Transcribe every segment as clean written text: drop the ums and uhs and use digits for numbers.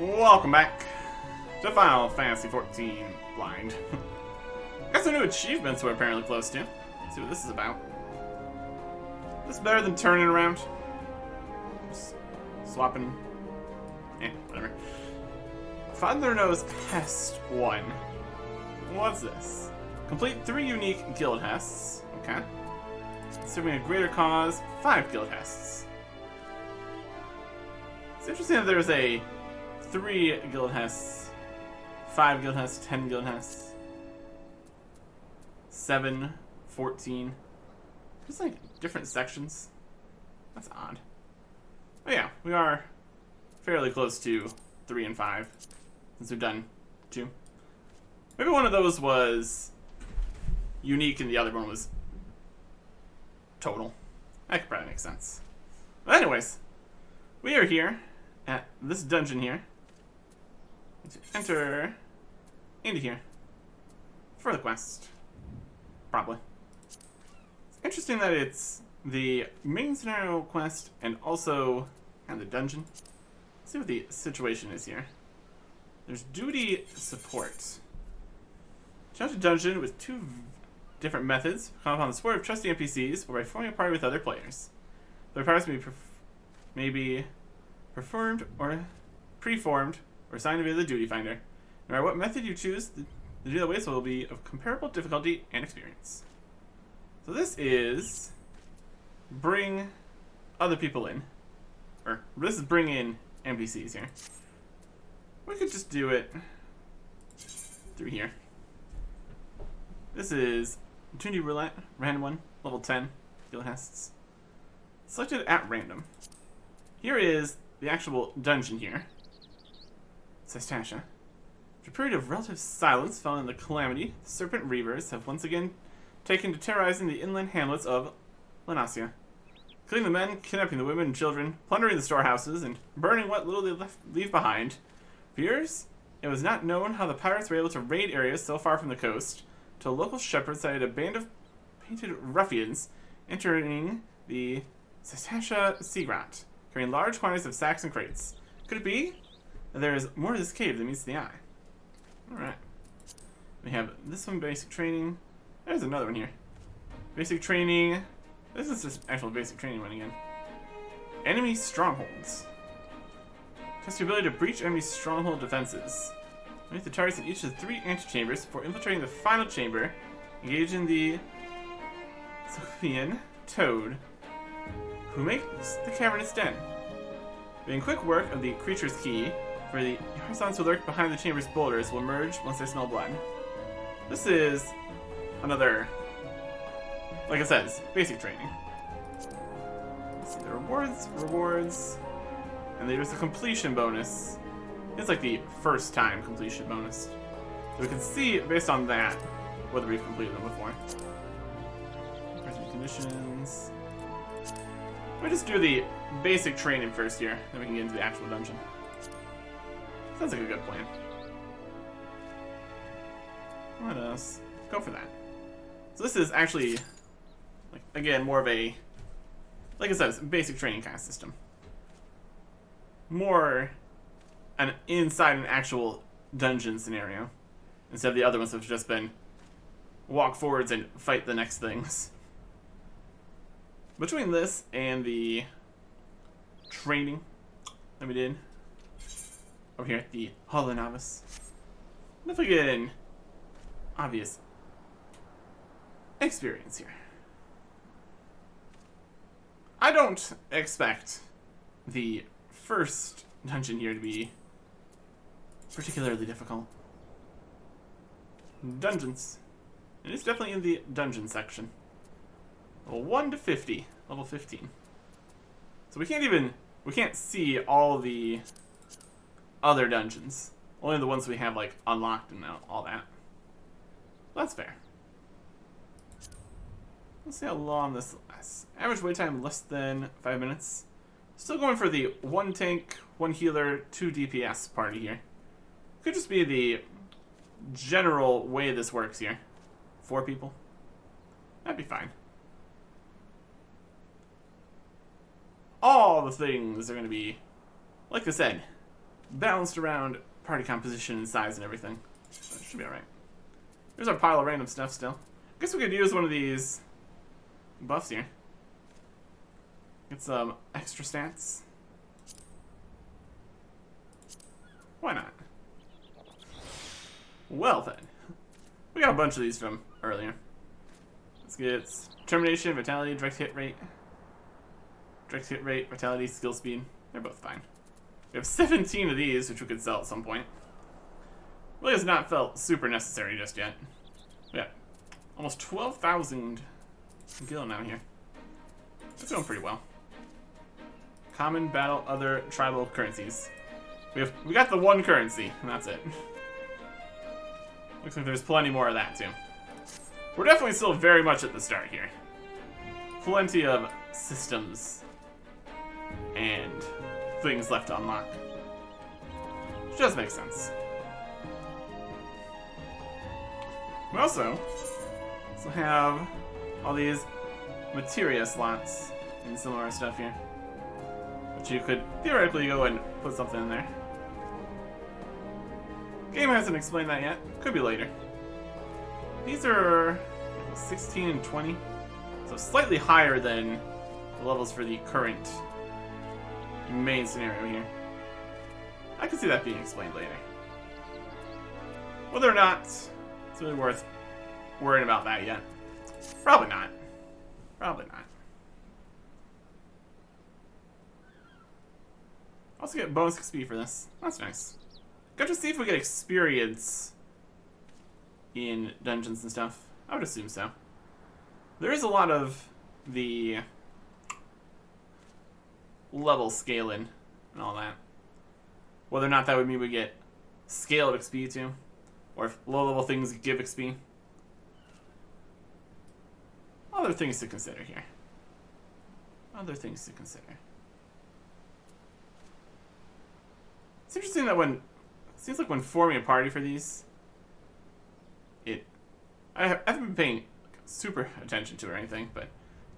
Welcome back to Final Fantasy XIV Blind. Got some new achievements we're apparently close to. Let's see what this is about. This better than turning around? Just swapping. Whatever. Father Knows Hest 1. What's this? Complete 3 unique guild hests. Okay. Serving a greater cause, 5 guild hests. It's interesting that there's a 3 guild hests, 5 guild hests, 10 guild hests, 7, 14. Just like different sections. That's odd. But yeah, we are fairly close to 3 and 5 since we've done 2. Maybe one of those was unique and the other one was total. That could probably make sense. But anyways, we are here at this dungeon here. To enter into here for the quest. Probably. It's interesting that it's the main scenario quest and also kind of the dungeon. Let's see what the situation is here. There's duty support. Challenge a dungeon with 2 different methods. Call upon the support of trusty NPCs or by forming a party with other players. Their parties may be performed or preformed or assigned via the duty finder. No matter what method you choose, the duty that waits will be of comparable difficulty and experience. So this is bring other people in. Or this is bring in NPCs here. We could just do it through here. This is Opportunity Roulette, random one, level 10, guild hests. Selected at random. Here is the actual dungeon here. Sastasha. After a period of relative silence following the calamity, the Serpent Reavers have once again taken to terrorizing the inland hamlets of Lanasia. Killing the men, kidnapping the women and children, plundering the storehouses, and burning what little they leave behind. For years, it was not known how the pirates were able to raid areas so far from the coast, till local shepherds sighted a band of painted ruffians entering the Sastasha Sea Grot, carrying large quantities of sacks and crates. Could it be that there is more to this cave than meets the eye? Alright. We have this one, basic training. There's another one here. Basic training. This is just actual basic training one again. Enemy strongholds. Test your ability to breach enemy stronghold defenses. Make the targets in each of the 3 antechambers before infiltrating the final chamber. Engage in the Sophian Toad, who makes the cavernous den. Being quick work of the creature's key, for the Yarzons who lurk behind the chamber's boulders will emerge once they smell blood. This is another, like it says, basic training. Let's see the rewards, and there's a completion bonus. It's like the first time completion bonus. So we can see, based on that, whether we've completed them before. Present conditions. We'll just do the basic training first here, then we can get into the actual dungeon. Sounds like a good plan. Let us go for that. So this is actually, like, again, more of a, like I said, it's a basic training kind of system. More an inside an actual dungeon scenario, instead of the other ones that have just been walk forwards and fight the next things. Between this and the training that we did over here at the Hall of Novice, definitely get an obvious experience here. I don't expect the first dungeon here to be particularly difficult. Dungeons. It is definitely in the dungeon section. Level 1 to 50. Level 15. So we can't see all the other dungeons. Only the ones we have, like, unlocked and all that. That's fair. Let's see how long this lasts. Average wait time less than 5 minutes. Still going for the 1 tank, 1 healer, 2 DPS party here. Could just be the general way this works here. 4 people. That'd be fine. all the things are going to be, like I said, balanced around party composition and size and everything. So it should be alright. Here's our pile of random stuff still. Guess we could use one of these buffs here. Get some extra stats. Why not? Well then. We got a bunch of these from earlier. Let's get determination, vitality, direct hit rate. Direct hit rate, vitality, skill speed. They're both fine. We have 17 of these, which we could sell at some point. Really has not felt super necessary just yet. We got almost 12,000 gil now here. That's going pretty well. Common, battle, other, tribal currencies. We got the one currency, and that's it. Looks like there's plenty more of that too. We're definitely still very much at the start here. Plenty of systems and things left to unlock. Which does make sense. We also have all these materia slots and some of our stuff here. Which you could theoretically go and put something in there. Game hasn't explained that yet. Could be later. These are 16 and 20. So slightly higher than the levels for the current main scenario here. I can see that being explained later. Whether or not it's really worth worrying about that yet. Probably not. Probably not. Also get bonus XP for this. That's nice. Got to see if we get experience in dungeons and stuff. I would assume so. There is a lot of the level scaling and all that. Whether or not that would mean we get scaled XP too, or if low level things give XP. Other things to consider here. Other things to consider. It's interesting that seems like when forming a party for these, I haven't been paying super attention to it or anything, but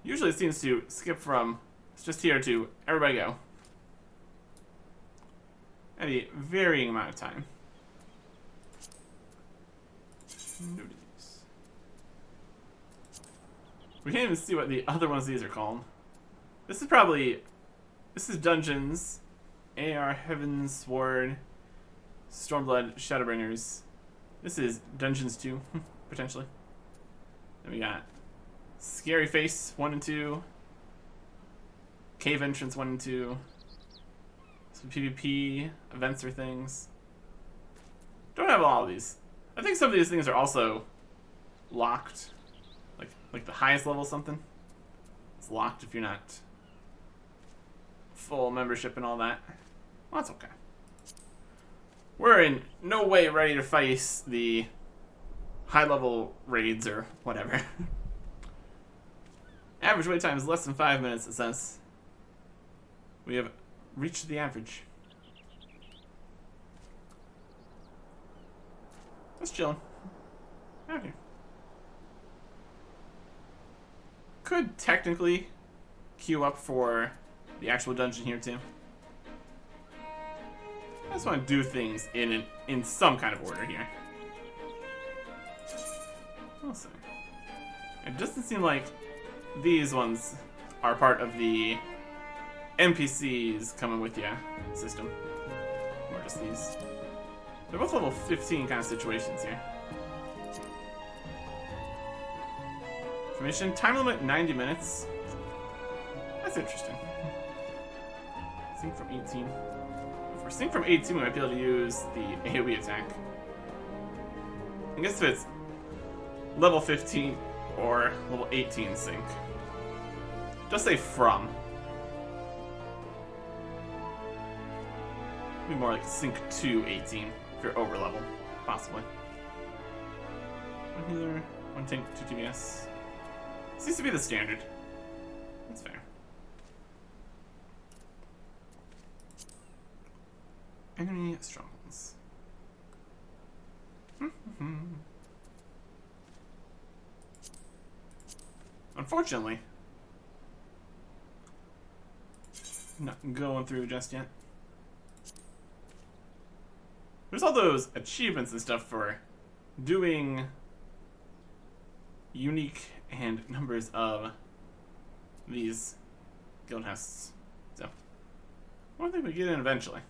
usually it seems to skip from it's just here to everybody go at a varying amount of time. We can't even see what the other ones of these are called. This is Dungeons, AR, Heaven's Sword, Stormblood, Shadowbringers. This is Dungeons 2, potentially. Then we got Scary Face 1 and 2, Cave Entrance 1 and 2, some PvP events or things. Don't have all of these. I think some of these things are also locked. Like the highest level something. It's locked if you're not full membership and all that. Well, that's okay. We're in no way ready to face the high-level raids or whatever. Average wait time is less than 5 minutes, it says. We have reached the average. Just chilling. Out here. Could technically queue up for the actual dungeon here too. I just want to do things in some kind of order here. We'll see. It doesn't seem like these ones are part of the NPCs coming with ya system. Or just these. They're both level 15 kind of situations here. Information, time limit 90 minutes. That's interesting. Sync from 18. If we're sync from 18, we might be able to use the AoE attack. I guess if it's level 15 or level 18 sync. Just say from. Be more like sync to 18 if you're over level, possibly. One healer, one tank, 2 TBS. Seems to be the standard. That's fair. Enemy strongholds. Unfortunately, not going through just yet. There's all those achievements and stuff for doing unique and numbers of these guild houses. So, I think we get in eventually.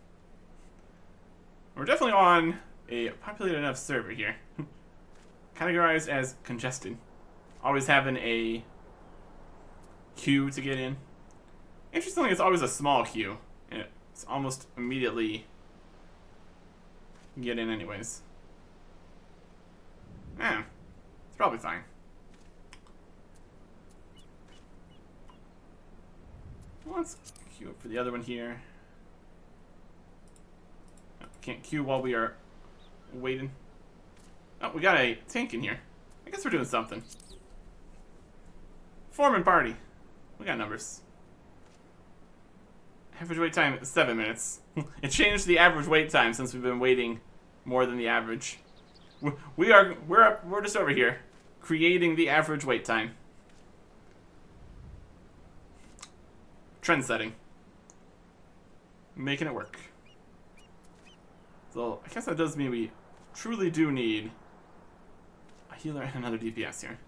We're definitely on a populated enough server here. Categorized as congested. Always having a queue to get in. Interestingly, it's always a small queue. And it's almost immediately get in anyways. Yeah, it's probably fine. Let's queue up for the other one here. No, can't queue while we are waiting. Oh, we got a tank in here. I guess we're doing something. Foreman party. We got numbers. Average wait time 7 minutes. It changed the average wait time since we've been waiting more than the average. We're just over here creating the average wait time. Trend setting. Making it work. So I guess that does mean we truly do need a healer and another DPS here.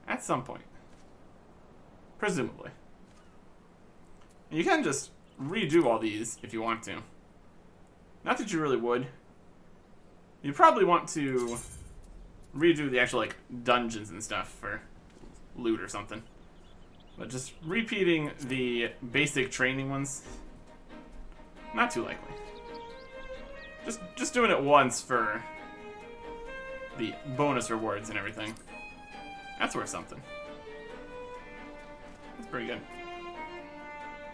At some point. Presumably. And you can just redo all these if you want to. Not that you really would. You probably want to redo the actual, like, dungeons and stuff for loot or something. But just repeating the basic training ones, not too likely. Just doing it once for the bonus rewards and everything. That's worth something. That's pretty good.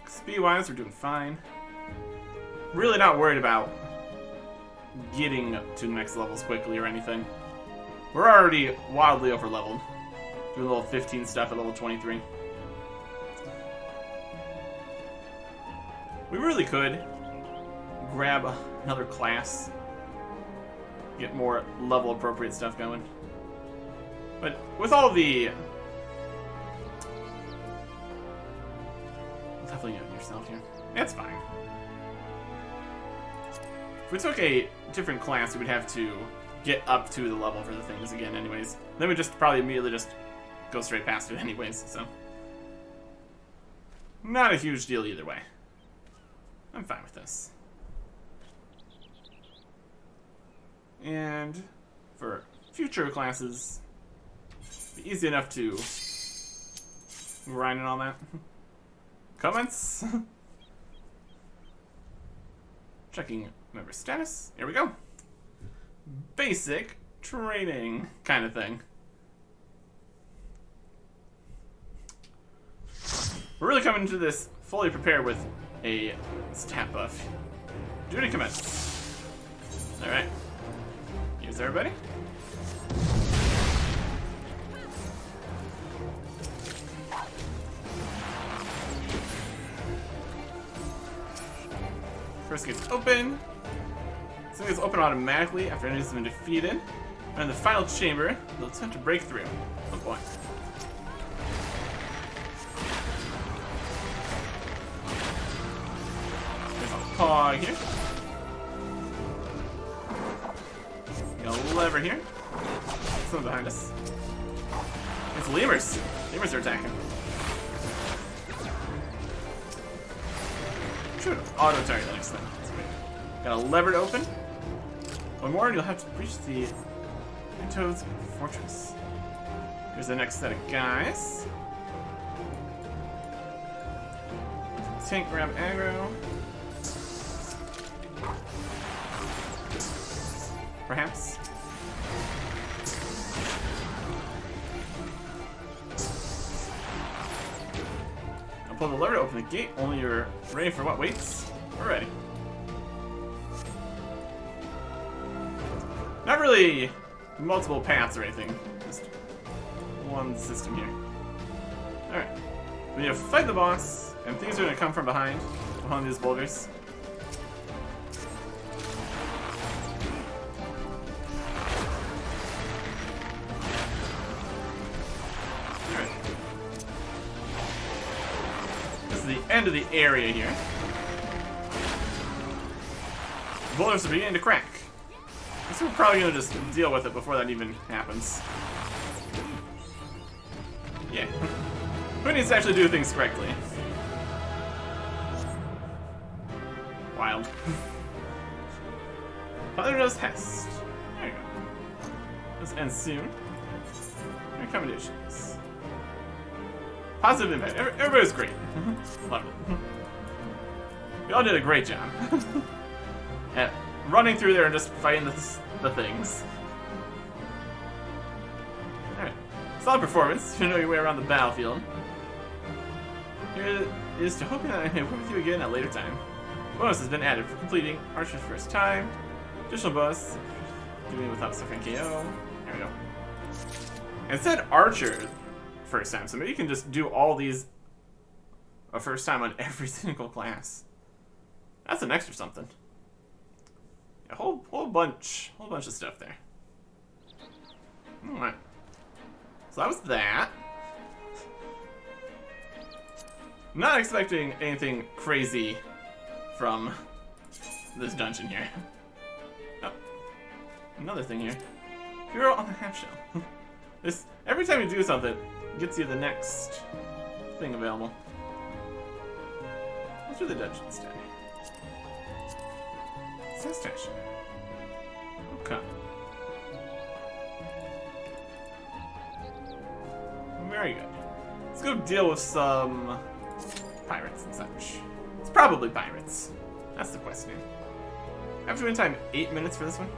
Speed-wise, we're doing fine. Really not worried about getting to the next levels quickly or anything. We're already wildly over-leveled. Doing level 15 stuff at level 23. We really could grab another class. Get more level-appropriate stuff going. But with all the leveling up yourself here, that's fine. If we took a different class, we would have to get up to the level for the things again anyways. Then we just probably immediately just go straight past it anyways, so. Not a huge deal either way. I'm fine with this. And for future classes, it'll be easy enough to grind and all that. Comments? Checking member status. Here we go. Basic training kind of thing. We're really coming into this fully prepared with a stat buff. Duty commence. Alright. Here's everybody. First gate's open. Second gate's open automatically after enemies have been defeated. And in the final chamber, they'll attempt to break through. Oh boy. There's a paw here. Got a lever here. Someone behind us. It's lemurs. Lemurs are attacking. Should auto target the next thing. Got a lever to open. One more and you'll have to breach the Toad's fortress. Here's the next set of guys. Tank grab aggro. Perhaps. I'll pull the lever to open the gate. Only you're ready for what waits. We're ready. Not really multiple paths or anything. Just one system here. Alright. We need to fight the boss, and things are going to come from behind these boulders. Alright. This is the end of the area here. boulders are beginning to crack. So we're probably gonna just deal with it before that even happens. Yeah. Who needs to actually do things correctly? Wild. Father does Hest. There you go. This ends soon. Accommodations. Positive impact. Everybody's great. Love it. We all did a great job. At running through there and just fighting the things. Alright. Solid performance. You know your way around the battlefield. Here is to hoping that I may work with you again at a later time. Bonus has been added for completing Archer's first time. Additional bonus. Doing it without suffering KO. There we go. It said Archer first time, so maybe you can just do all these a first time on every single class. That's an extra something. A whole bunch of stuff there. Alright. So that was that. Not expecting anything crazy from this dungeon here. Oh. Another thing here. Hero on the half shell. This every time you do something, it gets you the next thing available. Let's do the dungeon instead. Sastasha. Okay. Very good. Let's go deal with some pirates and such. It's probably pirates. That's the question. After win time 8 minutes for this one,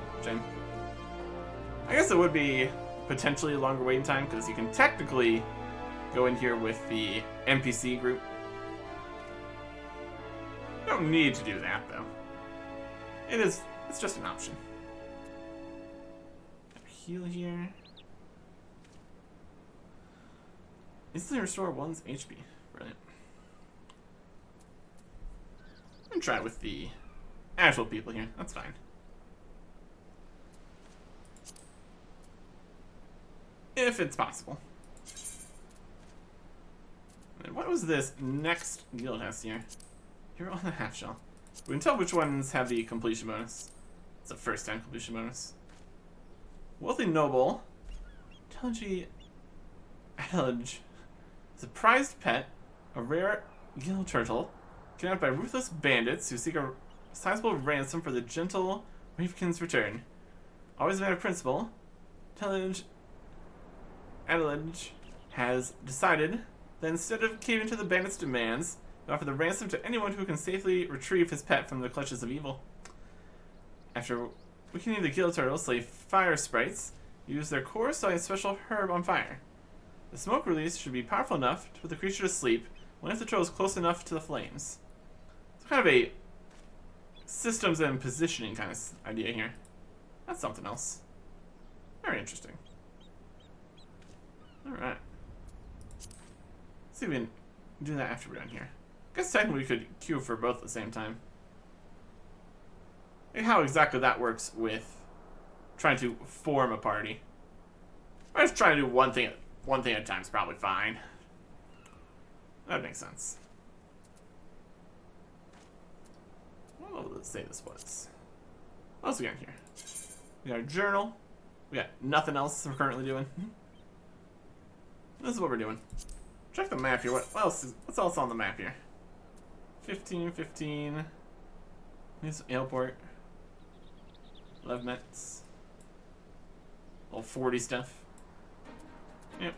I guess it would be potentially a longer waiting time because you can technically go in here with the NPC group. You don't need to do that though. It's just an option. Heal here. Instantly restore one's HP. Brilliant. I'm gonna try it with the actual people here. That's fine. If it's possible. And what was this next guild house here? You're on the half shell. We can tell which ones have the completion bonus. It's a first time completion bonus. Wealthy Noble. Telegy Adage. Is a prized pet, a rare gill turtle, kidnapped by ruthless bandits who seek a sizable ransom for the gentle Wavekin's return. Always a matter of principle, Telegy Adage has decided that instead of caving to the bandits' demands, they offer the ransom to anyone who can safely retrieve his pet from the clutches of evil. After weakening the gill turtle, slay fire sprites, use their core so a special herb on fire. The smoke release should be powerful enough to put the creature to sleep when if the turtle is close enough to the flames. It's kind of a systems and positioning kind of idea here. That's something else. Very interesting. Alright. See if we can do that after we're done here. I guess technically we could queue for both at the same time. And how exactly that works with trying to form a party. I just trying to do one thing at a time is probably fine. That makes sense. What will it say this was? What else we got here? We got a journal. We got nothing else we're currently doing. This is what we're doing. Check the map here. What else? What's else on the map here? 15. Here's airport. 11 minutes. Little 40 stuff. Yep.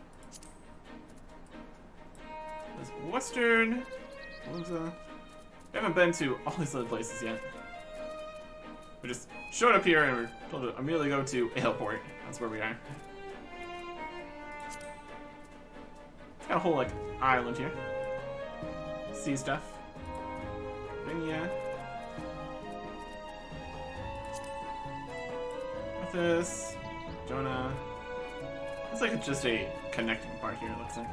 There's Western. We haven't been to all these other places yet. We just showed up here and we're told to immediately go to airport. That's where we are. It's got a whole, like, island here. Sea stuff. Vinia. This. Jonah. It's like just a connecting part here, it looks like.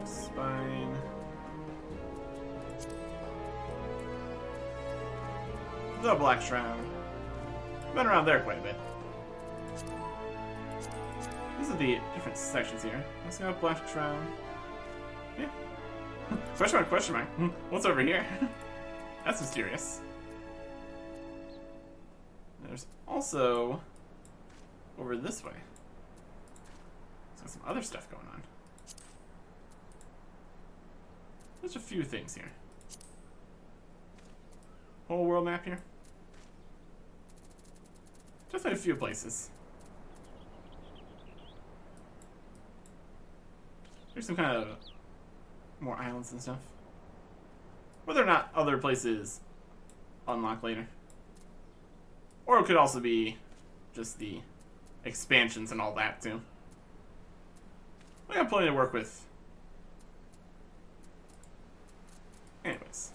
Spine. The Black Shroud. Been around there quite a bit. These are the different sections here. Let's go Black Shroud. Yeah. Question mark, question mark. What's over here? That's mysterious. There's also over this way. There's some other stuff going on. There's a few things here. Whole world map here. Definitely a few places. There's some kind of more islands and stuff. Whether or not other places unlock later. Or it could also be just the expansions and all that too. We got plenty to work with. Anyways.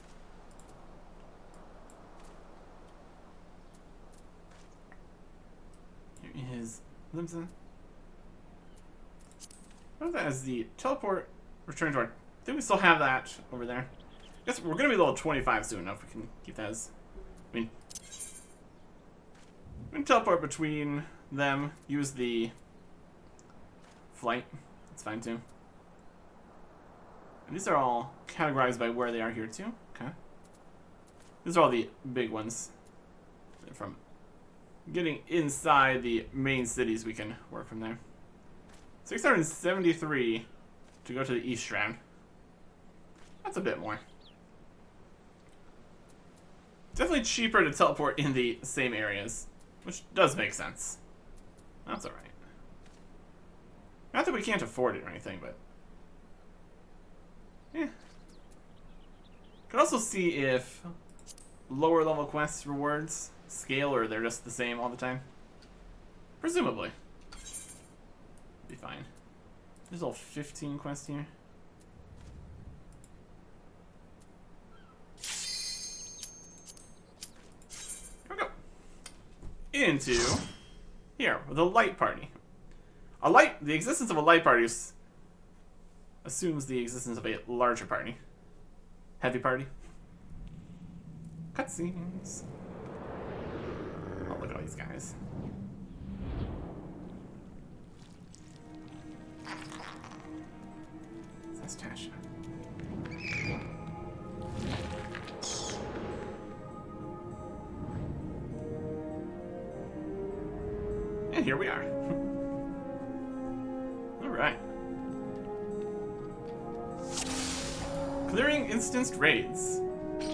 Here is Limsa. What is that as the teleport return to our... I think we still have that over there. I guess we're going to be level 25 soon enough. We can keep that as... I mean... We can teleport between them. Use the... flight. That's fine too. And these are all categorized by where they are here too. Okay. These are all the big ones. From getting inside the main cities, we can work from there. 673 to go to the East Shroud. That's a bit more. Definitely cheaper to teleport in the same areas, which does make sense. That's alright. Not that we can't afford it or anything, but... yeah. Could also see if lower level quests rewards scale or they're just the same all the time. Presumably. Be fine. There's all 15 quests here. Here we go. Into here, the light party. The existence of a light party assumes the existence of a larger party. Heavy party. Cutscenes. Oh, look at all these guys. Sastasha. And here we are. Alright. Clearing instanced raids.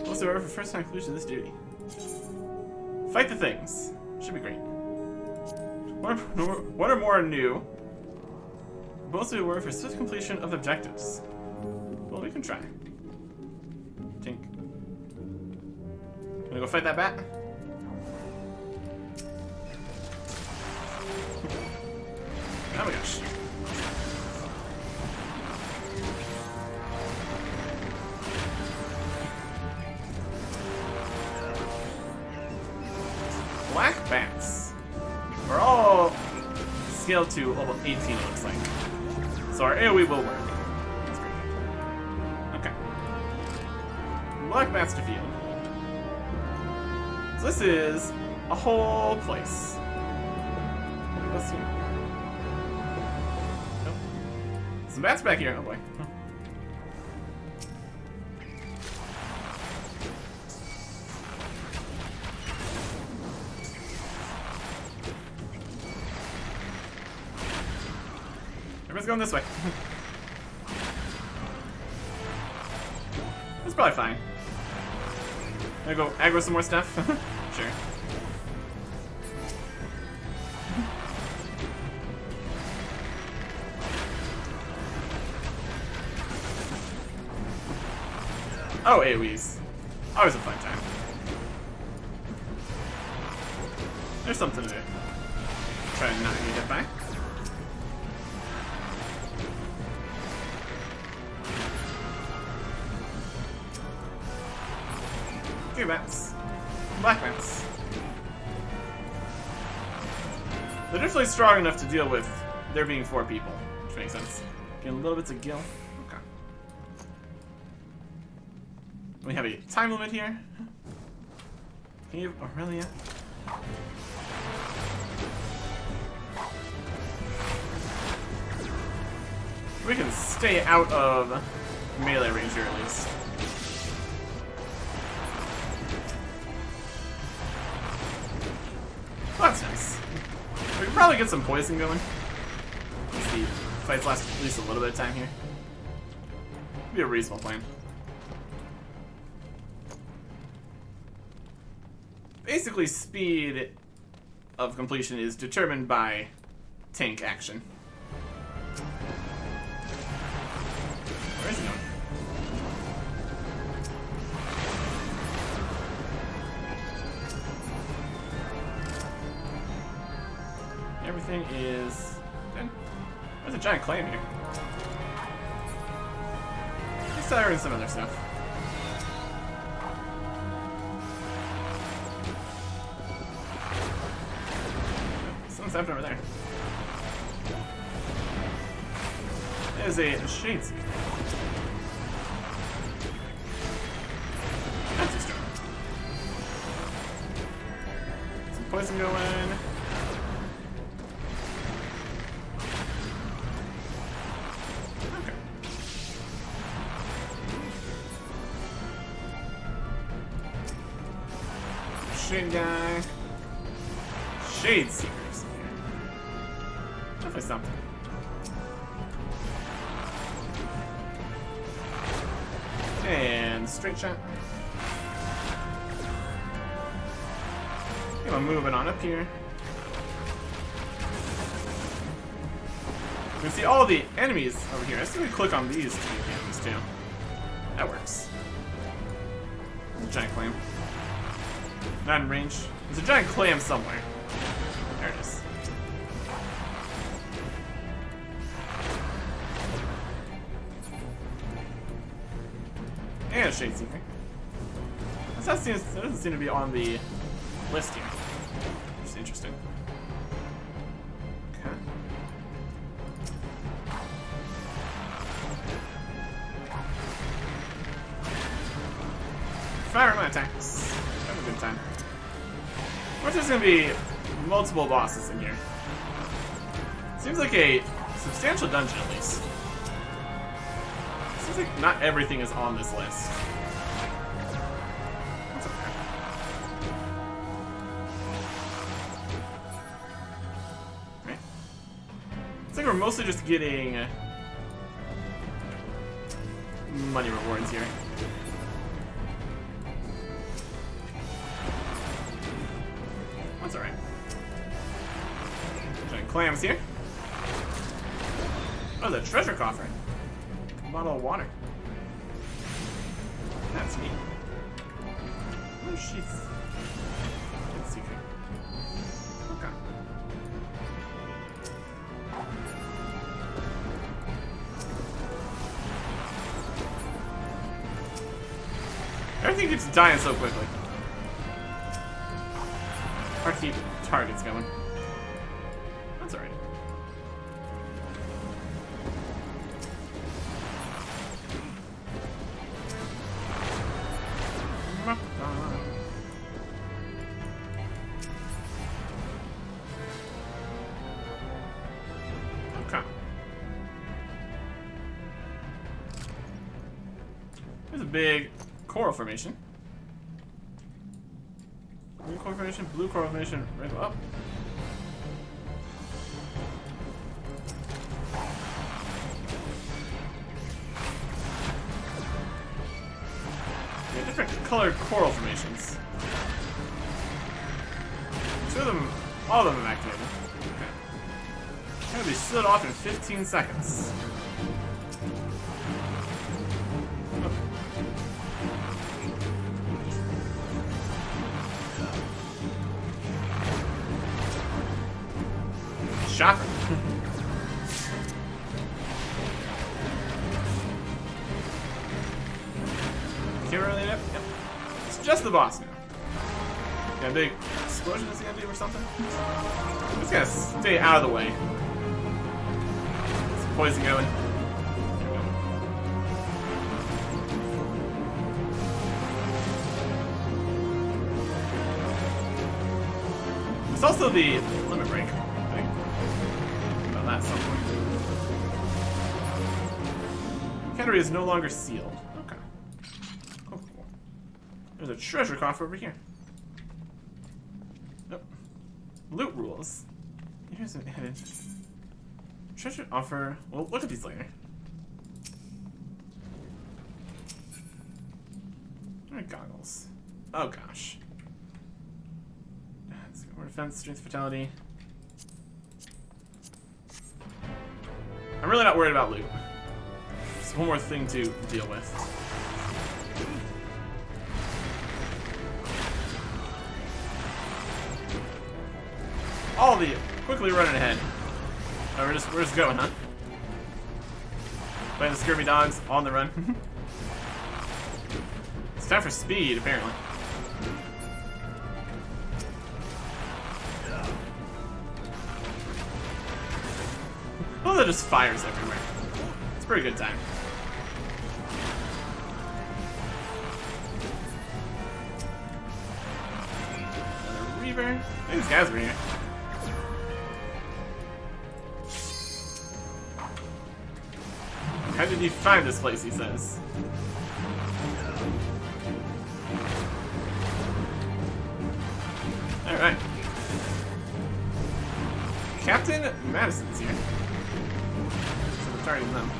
Whatsoever for first time conclusion of this duty. Fight the things. Should be great. One or more are new. Most of it were for swift completion of objectives. Well, we can try. Tink. Gonna go fight that bat? Oh my gosh. Black bats. We're all scaled to level 18, it looks like. So our AoE will work. That's pretty good. Okay. Black bats to field. So this is a whole place. Let's see. Nope. Some bats back here. Oh boy. Everyone's going this way. That's probably fine. Gonna go aggro some more stuff? Sure. Oh, AoEs. Always a fun time. There's something to do. Try to not get hit by. Two bats. Black bats. They're definitely strong enough to deal with there being 4 people, which makes sense. Getting little bits of gil. Okay. We have a time limit here. Cave Aurelia. We can stay out of melee range here at least. Oh, that's nice. We can probably get some poison going. Let's see. Fights last at least a little bit of time here. Be a reasonable plan. Basically, speed of completion is determined by tank action. Where is he going? Everything is dead. There's a giant claim here. Let's start with some other stuff. Something's happening over there. There's a shade seeker. That's a strong. Some poison going. Shade guy. Shade seekers here. Definitely something. And straight shot. I'm moving on up here. You can see all the enemies over here. I see we click on these enemies too. That works. Giant clam. Not in range. There's a giant clam somewhere. There it is. And a shade seeker. That doesn't seem to be on the list here. Which is interesting. Okay. Fire my attacks. Have a good time. Of course, there's gonna be multiple bosses in here. Seems like a substantial dungeon, at least. Seems like not everything is on this list. That's okay. Right. It's like we're mostly just getting money rewards here. That's alright. Giant clams here. Oh, the treasure coffer. A bottle of water. That's neat. Oh, sheath. Let's see. Okay. Everything keeps dying so quickly. Hard to keep targets going. That's alright. Okay. There's a big coral formation. Green coral formation, blue coral formation, red up. Yeah, different colored coral formations. Two of them, all of them activated. Okay. Gonna be stood off in 15 seconds. Shocker. Can't really yep. It's just the boss now. Got a big explosion is he gonna do or something? I'm just gonna stay out of the way. Some poison going. There's also the limit break. That somewhere. inventory is no longer sealed. Okay. Oh, cool. There's a treasure coffer over here. Nope. Loot rules. Here's a hidden treasure offer. We'll look at these later. Alright, goggles. Oh gosh. Let's go. More defense, strength, fatality. I'm really not worried about loot. Just one more thing to deal with. All the quickly running ahead. Oh, we're just going, huh? Playing the Skirmy Dogs on the run. It's time for speed, apparently. Oh, that just fires everywhere. It's a pretty good time. Another Reaver. I think these guys were here. How did you find this place, he says. Alright. Captain Madison's here. So we're targeting them.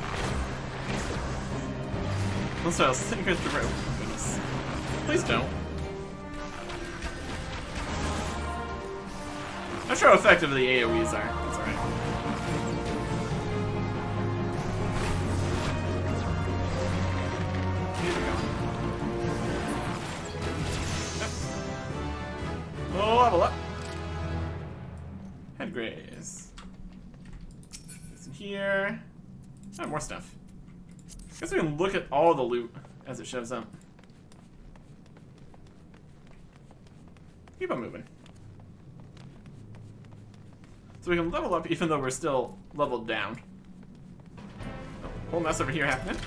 Also, I'll sink her through. Oh, goodness. Please don't. Not sure how effective the AoEs are. That's alright. Level up. Head graze. This in here. Oh, more stuff. Guess we can look at all the loot as it shows up. Keep on moving. So we can level up even though we're still leveled down. Oh, whole mess over here happening.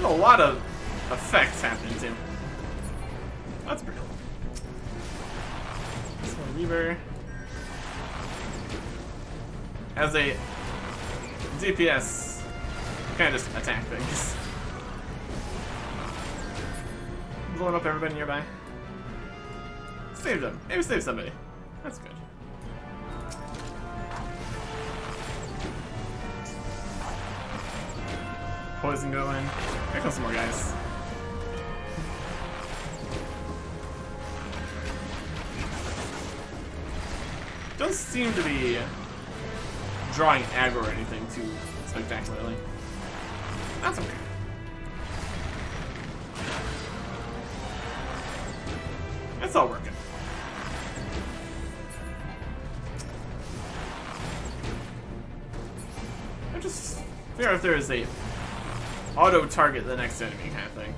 A lot of effects happening too. That's pretty cool. This one Reaver. As a DPS, you kind of just attack things. Blowing up everybody nearby. Save them. Maybe save somebody. That's good. Poison going. Here comes some more guys. Don't seem to be drawing aggro or anything too spectacularly. That's okay. It's all working. I just figure out if there is a auto-target the next enemy kind of thing.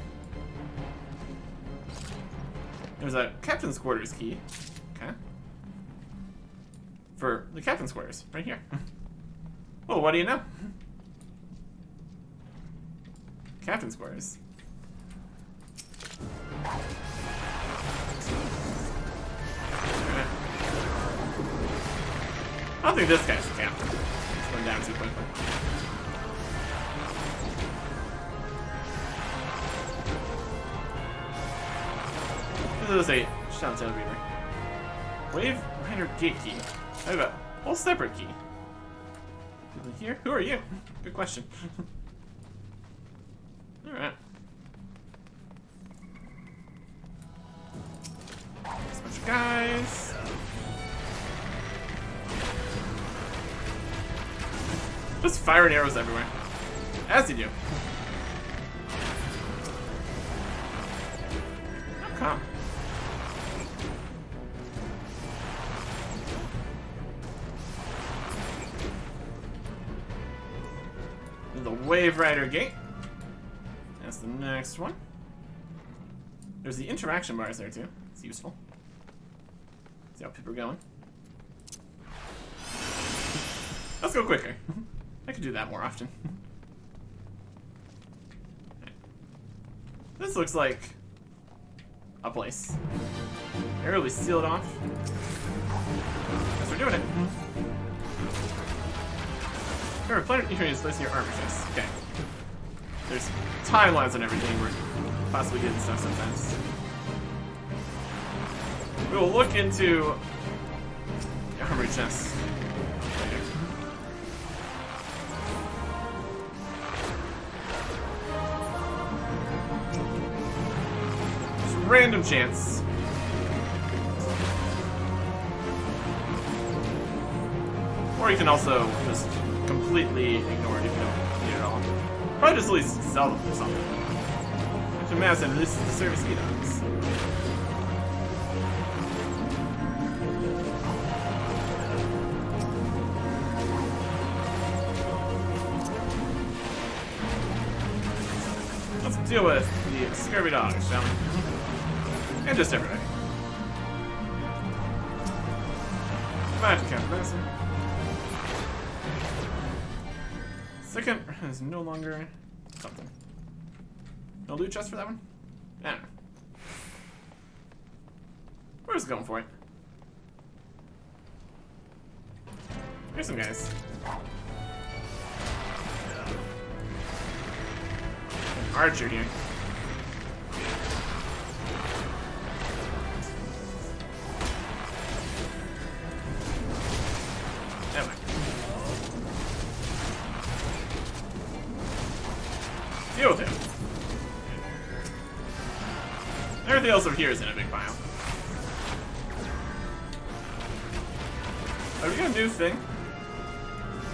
There's a captain's quarters key. Okay. For the captain's quarters, right here. Oh, what do you know? Captain's quarters. I don't think this guy's the captain. It's going down too quickly. This is a Shoutout Reaver. Wave Rider Gate Key. I have a whole separate key. People here? Who are you? Good question. Alright. There's a bunch of guys. Just firing arrows everywhere. As you do. How come? The Wave Rider Gate. That's the next one. There's the interaction bars there too. It's useful. See how people are going. Let's go quicker. I could do that more often. This looks like a place. Area will be sealed off. Yes, we're doing it. Remember, planet neutrality is placed in your armor chest. Okay. There's timelines and everything. We're possibly getting stuff sometimes. We will look into the armor chest later. Just random chance. Or you can also just completely ignore it if you don't need it at all. Probably just at least sell them or something. I can imagine this is the service e-dogs. Let's deal with the scurvy dogs, shall we? And just everybody. Magic counter medicine. Second is no longer something. No loot chest for that one? I don't know. We're just going for it. Here's some guys. An archer here. Never mind. Deal with him. Everything else over here is in a big pile. Oh, we got a new thing.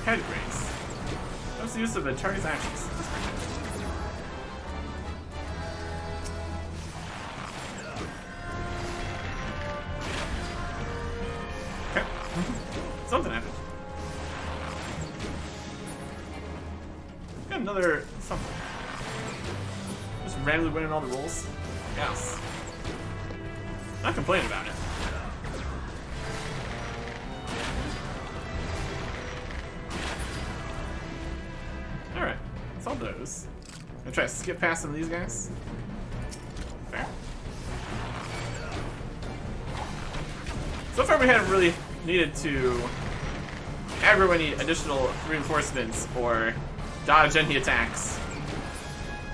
Head grace. What's the use of the target's actions? Okay. Something happened. Got another something. Just randomly winning all the rolls. Yes. Not complaining about it. Alright. That's all those. I'm gonna try to skip past some of these guys. Fair. So far we haven't really needed to aggro any additional reinforcements or dodge any attacks.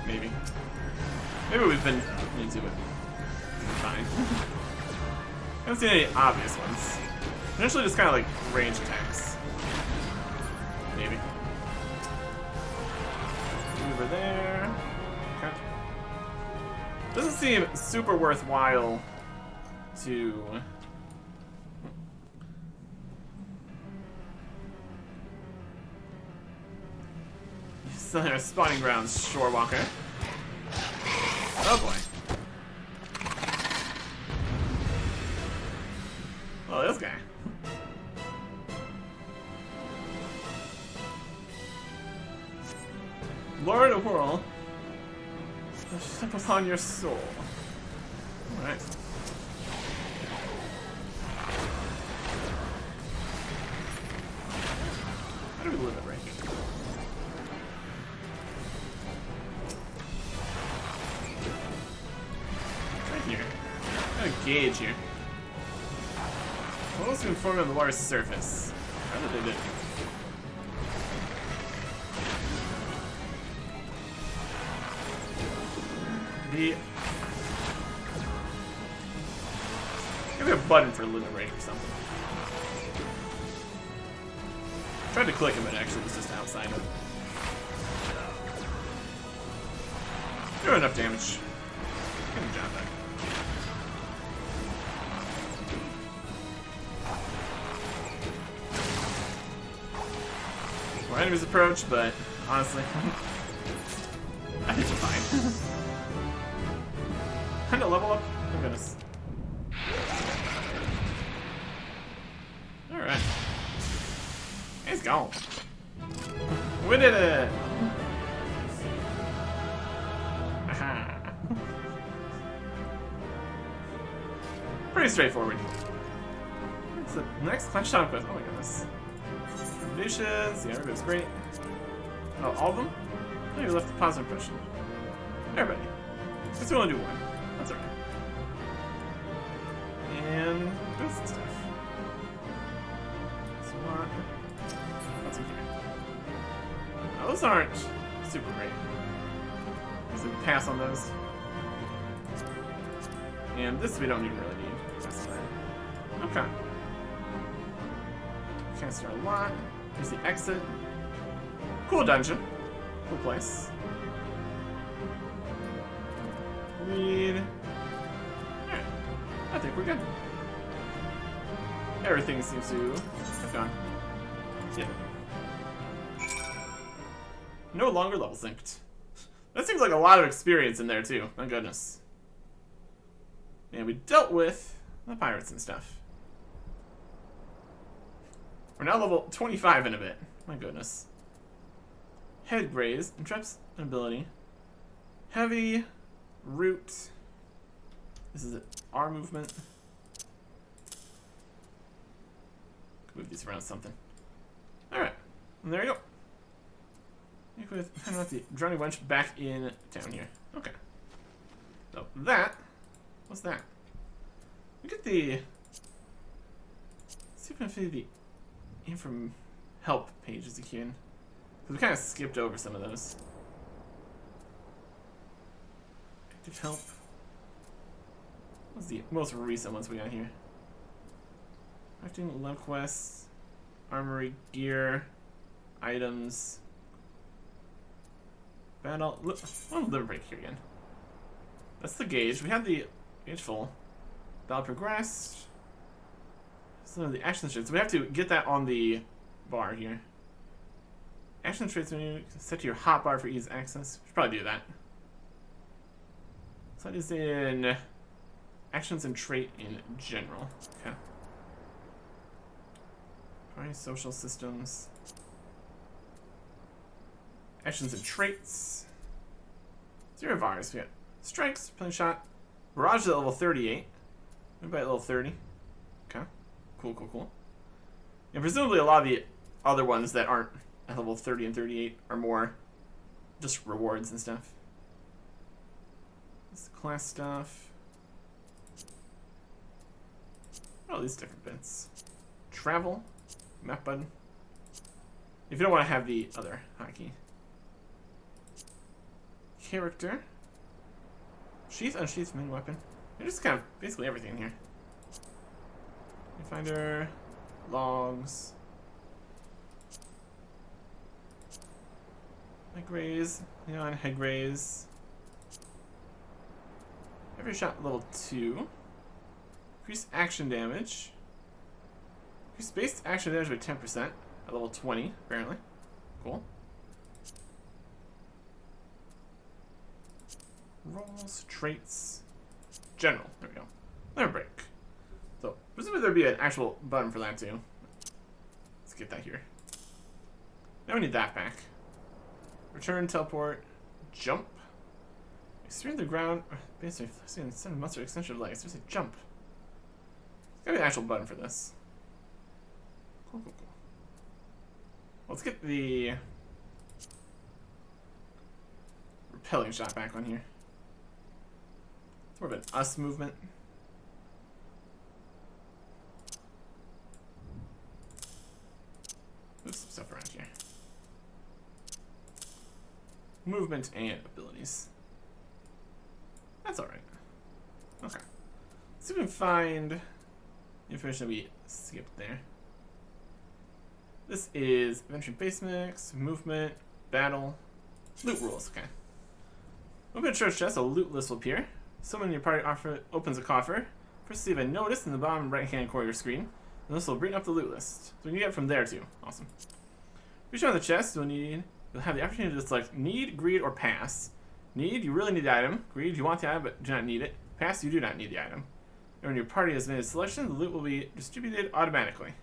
Maybe. Maybe we've been into it. Fine. I haven't seen any obvious ones. Initially just kind of like range attacks. Maybe. Over there. Okay. Doesn't seem super worthwhile to... Still in our spawning grounds, Shorewalker. Oh boy. Oh, this guy. Lord of Whirl. Step upon your soul. Alright. How do we live it right here? Here. Got a gauge here. What else can form on the water's surface? How did they do? Maybe a button for liberate or something. Tried to click it, but actually it was just outside of it. Doing enough damage. Good job there. More enemies approach, but honestly, I think we're fine. Time to level up? Oh goodness. Alright. He's gone. We did it! Aha. Pretty straightforward. What's the next Clash Time quest? Oh my goodness. Foundations, yeah, everybody's great. Oh, all of them? Oh, you left a positive impression. Everybody. Let's only do one. That's okay. And there's some stuff. SWAT. What's in here? Oh, those aren't super great. So pass on those. And this we don't even really need. That's fine. Okay. Canister a lot. Here's the exit. Cool dungeon. Cool place. Read. Alright. I think we're good. Everything seems to have gone. Yeah. No longer level synced. That seems like a lot of experience in there too. My goodness. And we dealt with the pirates and stuff. We're now level 25 in a bit. My goodness. Head graze, interrupts an ability. Heavy, root. This is it. R movement. Move these around something. Alright. And there you go. With the drowning wench back in town here. Okay. So that. What's that? Look at the. Let's see if I can see the info help pages again. Because we kind of skipped over some of those. Active help. What's the most recent ones we got here? Acting love quests, armory, gear, items, battle. Oh, liver break here again. That's the gauge. We have the gauge full. Battle progressed. Some of the action traits. So we have to get that on the bar here. Action traits menu set to your hotbar for ease access. Should probably do that. So that is in actions and trait in general. Okay. Alright, social systems. Actions and traits. 0 virus. We got strikes, plane shot. Barrage is at level 38. Maybe at level 30. Okay. Cool, cool, cool. And presumably a lot of the other ones that aren't at level 30 and 38 are more just rewards and stuff. This is class stuff. All these different bits. Travel. Map button. If you don't want to have the other hotkey. Character. Sheath, unsheath, main weapon. There's just kind of basically everything here. Finder, logs. Head raise, neon head raise. Every shot level 2. Increase action damage. Increase base action damage by 10% at level 20, apparently. Cool. Rolls, traits, general. There we go. Liver break. So, presumably there'd be an actual button for that too. Let's get that here. Now we need that back. Return, teleport, jump. Experience the ground. Basically, send muscle extension of legs. There's a jump. There's gotta be an actual button for this. Cool, cool, cool. Let's get the repelling shot back on here. It's more of an us movement. Move some stuff around here. Movement and abilities. That's alright. Okay. Let's see if we can find information that we skipped there. This is adventure base mix, movement, battle, loot rules. Okay. Open a church chest, a loot list will appear. Someone in your party opens a coffer. First, receive a notice in the bottom right-hand corner of your screen. And this will bring up the loot list. So we can get it from there too. Awesome. Reach on the chest, you'll have the opportunity to select need, greed, or pass. Need, you really need the item. Greed, you want the item but do not need it. Pass, you do not need the item. And when your party has made a selection, the loot will be distributed automatically.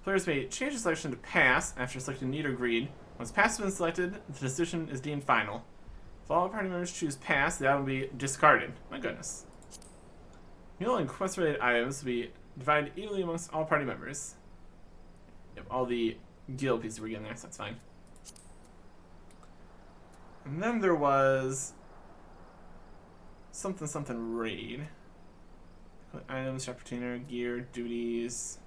Players may change the selection to pass after selecting need or greed. Once pass has been selected, the decision is deemed final. If all party members choose pass, the item will be discarded. My goodness. Meal and quest-related items will be divided evenly amongst all party members. Yep, all the guild pieces were getting there, so that's fine. And then there was something raid. Items, shop retainer, gear, duties,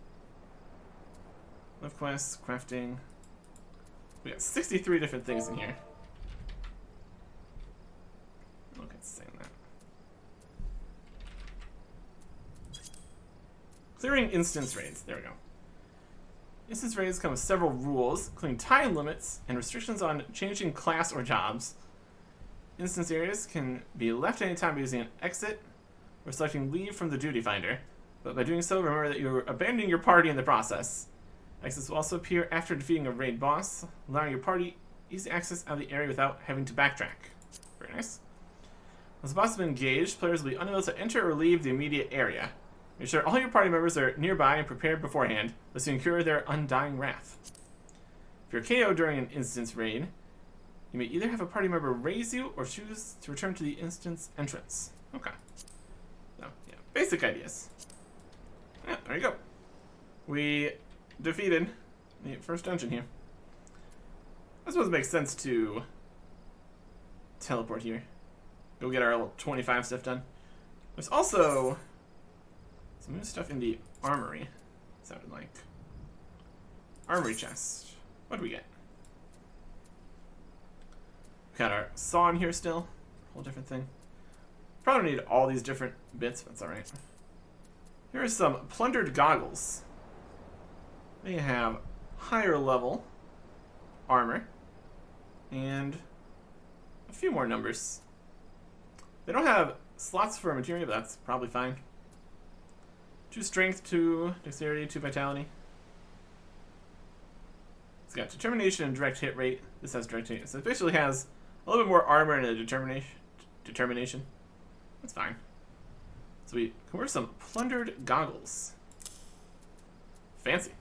live quests, crafting. We got 63 different things in here. Okay, it's saying that. Clearing instance raids. There we go. Instance raids come with several rules, including time limits and restrictions on changing class or jobs. Instance areas can be left at any time by using an exit or selecting leave from the duty finder, but by doing so, remember that you're abandoning your party in the process. Exits will also appear after defeating a raid boss, allowing your party easy access out of the area without having to backtrack. Very nice. Once the boss has been engaged, players will be unable to enter or leave the immediate area. Make sure all your party members are nearby and prepared beforehand, lest you incur their undying wrath. If you're KO during an instance raid, you may either have a party member raise you or choose to return to the instance entrance. Okay. So, yeah, basic ideas. Yeah, there you go. We defeated the first dungeon here. I suppose it makes sense to teleport here. Go get our level 25 stuff done. There's also some new stuff in the armory. Sounded like. Armory chest. What do we get? We got our saw in here still. Whole different thing. Probably need all these different bits, but it's alright. Here are some plundered goggles. They have higher level armor and a few more numbers. They don't have slots for materia, but that's probably fine. 2 strength, 2 dexterity, 2 vitality. It's got determination and direct hit rate. This has direct hit. So it basically has a little bit more armor and a determination. That's fine. So we can wear some plundered goggles. Fancy.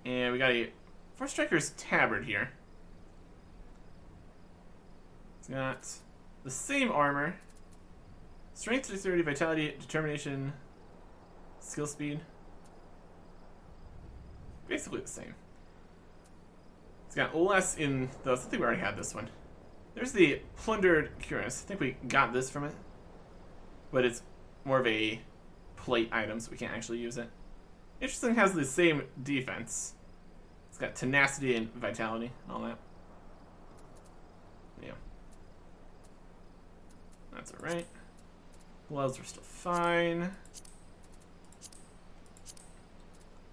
And we got a Force Striker's tabard here. It's got the same armor. Strength, dexterity, vitality, determination, skill speed. Basically the same. It's got less in those. I think we already had this one. There's the plundered cuirass. I think we got this from it. But it's more of a plate item, so we can't actually use it. Interesting, has the same defense. It's got tenacity and vitality and all that. Yeah. That's alright. Gloves are still fine.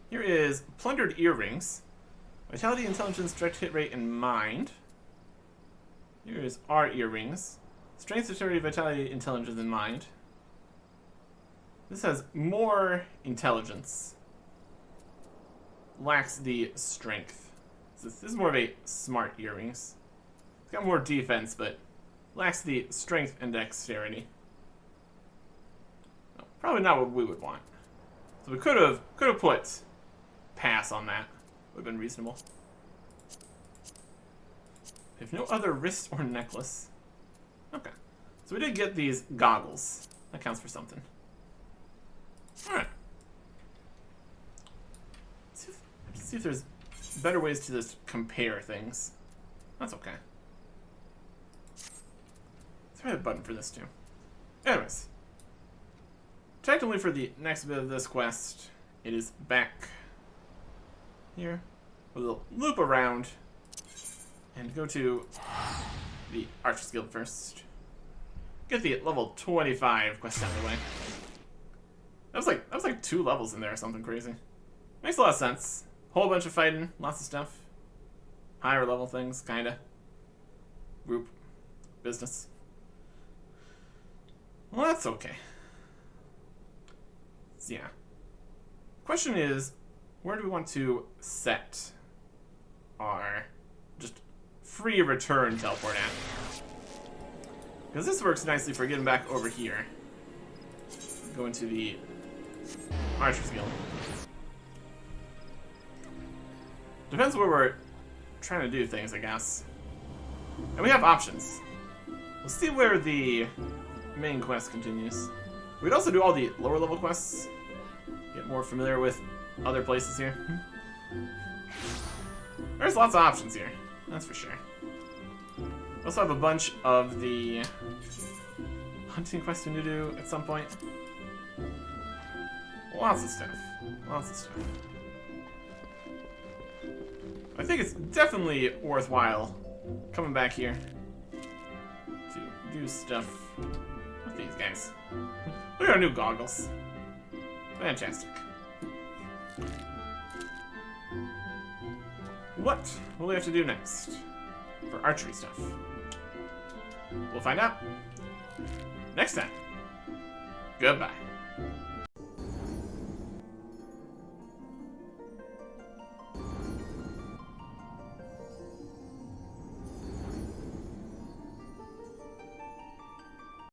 Here is plundered earrings. Vitality, intelligence, direct hit rate, and mind. Here is our earrings. Strength, dexterity, vitality, intelligence, and mind. This has more intelligence. Lacks the strength. So this is more of a smart earrings. It's got more defense, but lacks the strength and dexterity. No, probably not what we would want. So we could have put pass on that. Would have been reasonable. We have no other wrist or necklace. Okay. So we did get these goggles. That counts for something. Alright. Let's see if there's better ways to just compare things. That's okay. Let's try a button for this too. Anyways. Technically for the next bit of this quest, it is back here. We'll loop around and go to the Archer's Guild first. Get the level 25 quest out of the way. That was like 2 levels in there or something crazy. Makes a lot of sense. Whole bunch of fighting, lots of stuff. Higher level things, kinda. Group business. Well, that's okay. So, yeah. Question is, where do we want to set our just free return teleport at? Because this works nicely for getting back over here. Go into the Archer's Guild. Depends where we're trying to do things, I guess. And we have options. We'll see where the main quest continues. We'd also do all the lower level quests. Get more familiar with other places here. There's lots of options here. That's for sure. We also have a bunch of the hunting quests to do at some point. Lots of stuff. Lots of stuff. I think it's definitely worthwhile coming back here to do stuff with these guys. Look at our new goggles. Fantastic. What will we have to do next for archery stuff? We'll find out next time. Goodbye.